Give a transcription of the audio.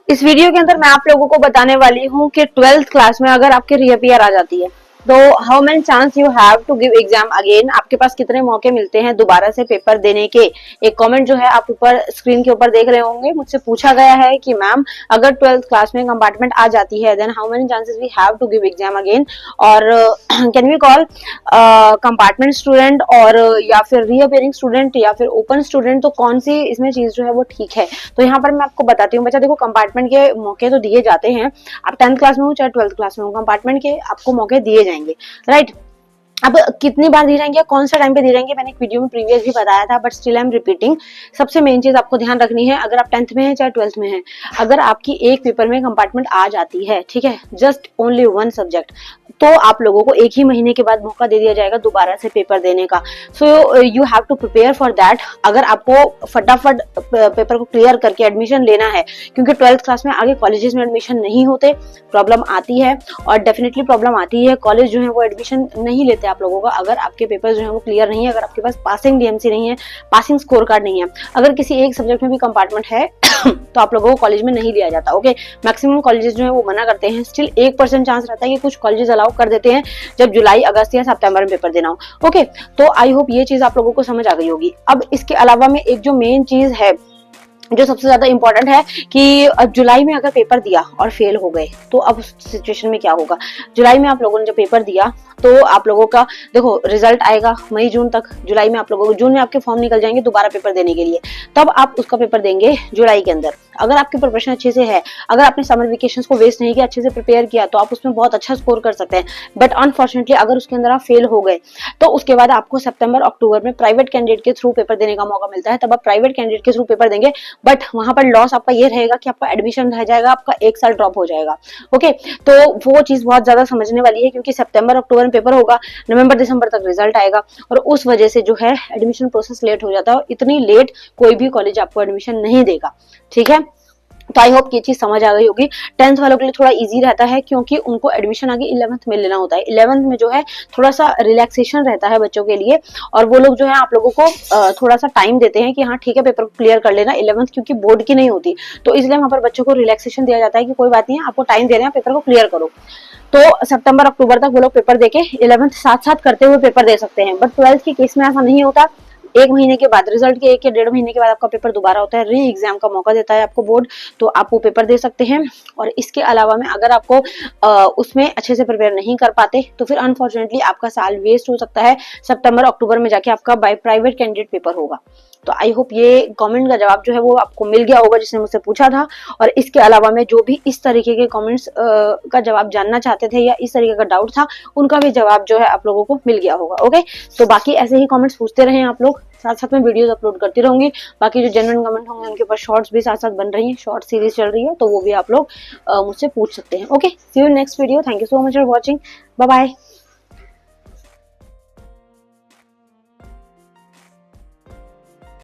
इस वीडियो के अंदर मैं आप लोगों को बताने वाली हूँ कि 12th क्लास में अगर आपके रीअपियर आ जाती है तो how many chance you have to give exam again, आपके पास कितने मौके मिलते हैं दोबारा से पेपर देने के। एक कमेंट जो है आप ऊपर स्क्रीन के ऊपर देख रहे होंगे, मुझसे पूछा गया है कि मैम अगर 12th क्लास में कंपार्टमेंट आ जाती है then how many chances we have to give exam again, और can we call compartment student और या फिर रीअपियरिंग स्टूडेंट या फिर ओपन स्टूडेंट, तो कौन सी इसमें चीज जो है वो ठीक है। तो यहाँ पर मैं आपको बताती हूँ बच्चा, देखो कंपार्टमेंट के मौके तो दिए जाते हैं, आप 10th क्लास में हो चाहे 12th क्लास में हो, कंपार्टमेंट के आपको मौके दिए जाएंगे, राइट। अब कितनी बार दिए जाएंगे, कौन सा टाइम पे दिए जाएंगे, मैंने एक वीडियो में प्रीवियस भी बताया था, but still I am repeating. सबसे मेन चीज आपको ध्यान रखनी है, अगर आप 10th में है चाहे 12th में है, अगर आपकी एक पेपर में कंपार्टमेंट आ जाती है, ठीक है, जस्ट ओनली वन सब्जेक्ट, तो आप लोगों को एक ही महीने के बाद मौका दे दिया जाएगा दोबारा से पेपर देने का। So you have to prepare for that. अगर आपको फटाफट पेपर को क्लियर करके एडमिशन लेना है, क्योंकि 12th क्लास में आगे कॉलेजेस में एडमिशन नहीं होते, प्रॉब्लम आती है और डेफिनेटली प्रॉब्लम आती है, कॉलेज जो है वो एडमिशन नहीं लेते आप लोगों का अगर आपके पेपर जो है वो क्लियर नहीं है, अगर आपके पास पासिंग डीएमसी नहीं है, पासिंग स्कोर कार्ड नहीं है, अगर किसी एक सब्जेक्ट में भी कंपार्टमेंट है तो आप लोगों को कॉलेज में नहीं लिया जाता। ओके, मैक्सिमम कॉलेजेस जो है वो मना करते हैं, स्टिल 1% चांस रहता है कि कुछ कॉलेजेस अलाउ कर देते हैं जब जुलाई अगस्त या सितंबर में पेपर देना हो। ओके, तो आई होप ये चीज आप लोगों को समझ आ गई होगी। अब इसके अलावा में एक जो मेन चीज है जो सबसे ज्यादा इंपॉर्टेंट है कि अब जुलाई में अगर पेपर दिया और फेल हो गए तो अब उस सिचुएशन में क्या होगा। जुलाई में आप लोगों ने जब पेपर दिया तो आप लोगों का देखो रिजल्ट आएगा मई जून तक, जुलाई में आप लोगों को, जून में आपके फॉर्म निकल जाएंगे दोबारा पेपर देने के लिए, तब आप उसका पेपर देंगे जुलाई के अंदर। अगर आपकी प्रिपरेशन अच्छे से है, अगर आपने समर वेकेशन को वेस्ट नहीं किया, अच्छे से प्रिपेयर किया, तो आप उसमें बहुत अच्छा स्कोर कर सकते हैं। बट अनफॉर्चुनेटली अगर उसके अंदर आप फेल हो गए तो उसके बाद आपको सितंबर अक्टूबर में प्राइवेट कैंडिडेट के थ्रू पेपर देने का मौका मिलता है, तब आप प्राइवेट कैंडिडेट के थ्रू पेपर देंगे, बट वहां पर लॉस आपका ये रहेगा कि आपका एडमिशन रह जाएगा, आपका एक साल ड्रॉप हो जाएगा। ओके, तो वो चीज बहुत ज्यादा समझने वाली है, क्योंकि सितंबर अक्टूबर में पेपर होगा, नवंबर दिसंबर तक रिजल्ट आएगा, और उस वजह से जो है एडमिशन प्रोसेस लेट हो जाता है, और इतनी लेट कोई भी कॉलेज आपको एडमिशन नहीं देगा, ठीक है। तो आई होप ये चीज समझ आ गई होगी। 10th वालों के लिए थोड़ा इजी रहता है क्योंकि उनको एडमिशन आगे 11th में लेना होता है, 11th में जो है थोड़ा सा रिलैक्सेशन रहता है बच्चों के लिए, और वो लोग जो है आप लोगों को थोड़ा सा टाइम देते हैं कि हाँ ठीक है पेपर को क्लियर कर लेना, 11th क्योंकि बोर्ड की नहीं होती, तो इसलिए वहां पर बच्चों को रिलैक्सेशन दिया जाता है कि कोई बात नहीं है, आपको टाइम दे रहे हैं, पेपर को क्लियर करो। तो सितंबर अक्टूबर तक वो लोग पेपर देके 11th साथ साथ करते हुए पेपर दे सकते हैं, बट 12th के केस में ऐसा नहीं होता। एक महीने के बाद, रिजल्ट के 1 या 1.5 महीने के बाद आपका पेपर दोबारा होता है, री एग्जाम का मौका देता है आपको बोर्ड, तो आप वो पेपर दे सकते हैं। और इसके अलावा में अगर आपको उसमें अच्छे से प्रिपेयर नहीं कर पाते तो फिर अनफॉर्चुनेटली आपका साल वेस्ट हो सकता है, सितंबर अक्टूबर में जाके आपका बाय प्राइवेट कैंडिडेट पेपर होगा। तो आई होप ये कमेंट का जवाब जो है वो आपको मिल गया होगा जिसने मुझसे पूछा था, और इसके अलावा में जो भी इस तरीके के कमेंट्स का जवाब जानना चाहते थे या इस तरीके का डाउट था, उनका भी जवाब जो है आप लोगों को मिल गया होगा। ओके, तो बाकी ऐसे ही कमेंट्स पूछते रहें आप लोग, साथ साथ में वीडियोस अपलोड करती रहूंगी। बाकी जो जेन्युइन कमेंट होंगे उनके ऊपर शॉर्ट्स भी साथ साथ बन रही हैं, शॉर्ट सीरीज चल रही है, तो वो भी आप लोग मुझसे पूछ सकते हैं। Okay, see you next video, thank you so much for watching, bye bye.